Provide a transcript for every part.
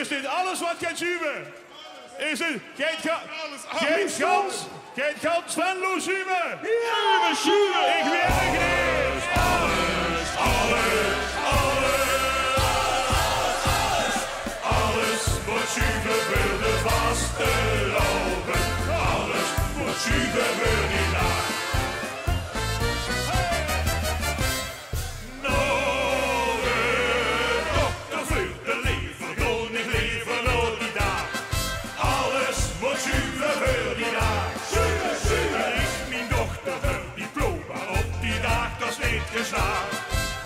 Is dit alles wat kan zuimen? Is het geen kans van lozumen? Ja, zuimen! Ik weet het niet! Alles wordt zuiver, wil de vaste lopen. Alles wordt zuiver, wil niet laag.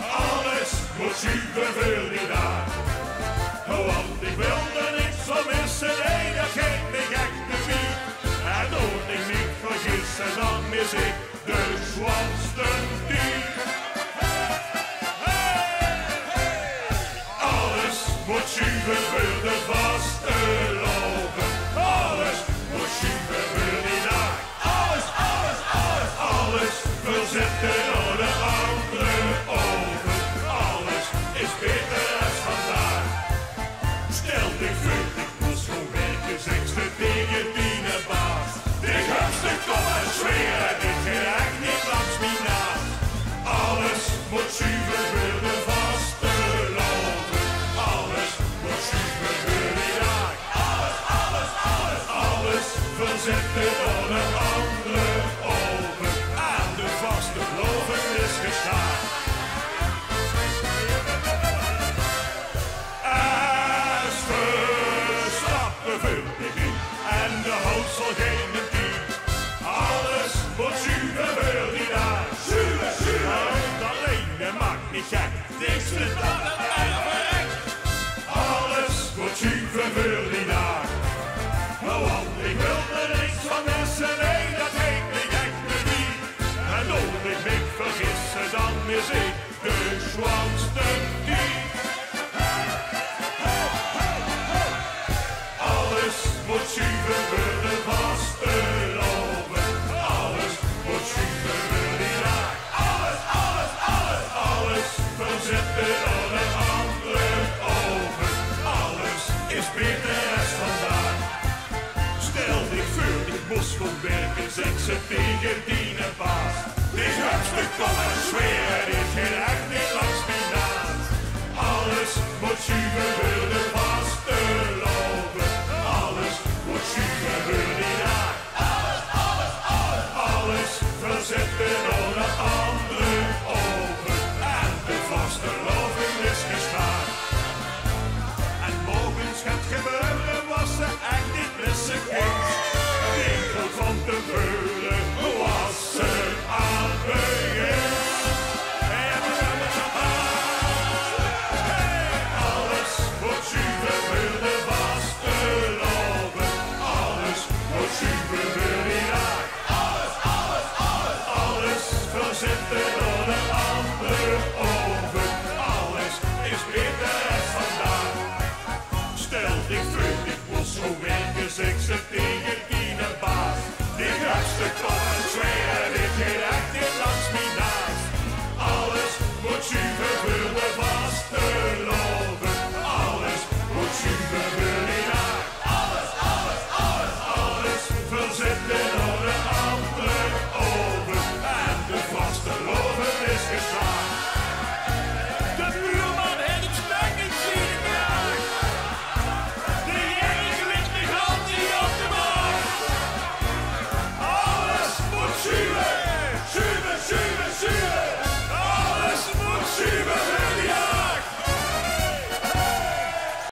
Alles moet zuiver veel die dag. Want ik wilde niks van missen, nee, dat geeft me echt te veel. En toen ik niet vergissen, dan mis ik de zwanste dier. Alles moet zuiver veel de vaste lopen. Alles moet zuiver veel die dag. Alles wil zitten door de andere ogen. Alles is beter als vandaag. Stel dich voor, ik moest gewoon werken, zekste tegen die baas. Dit hupste kom en zweren, dit geraakt niet langs mij naast. Alles moet zuiver voor de vaste lopen. Alles moet zuiver voor die dag. Alles wil zitten door de andere ogen. De vaste geloven is gestaan. Als Verstappen vult ik niet en de hoofd zal geen team. Alles wordt zuiver, wil die daar. Zuiver. Alleen, dat maakt niet gek. Niks te dan en verrek. Alles wordt zuiver, wil die daar. Want ik wil er niks van missen, nee, dat heet niet echt niet. En als ik me vergissen, dan mis ik de zwanste dier. Alles moet zuiver, wil de vaste lopen. Alles moet zuiver, wil die dag. Alles wil zitten door de andere ogen. Alles is beter als vandaag. Stel dich voor, ik moest gewoon werken, zeg ze tegen die baas. Dit hupste kom en zweren, dit geraakt niet langs mij naast. Alles moet zuiver, wil de vaste lopen. Alles moet zuiver, wil die dag. Alles wil zitten door de andere ogen. En de vaste loving is gestaan. En morgens gaat gebeuren, was ze echt niet missen kind. Winkel van de Veulen was ze aan het begin. Alles wordt zuiver, wil de vaste lopen. Alles wordt zuiver, wil die dag. Alles wil zitten door de andere ogen. Alles is beter als vandaag. Stel dich voor, ik moest zo werken, zeg ze tegen die baas. Dit hupste kom en zweren, dit geraakt niet langs mij naast. Alles moet zuiver, wil de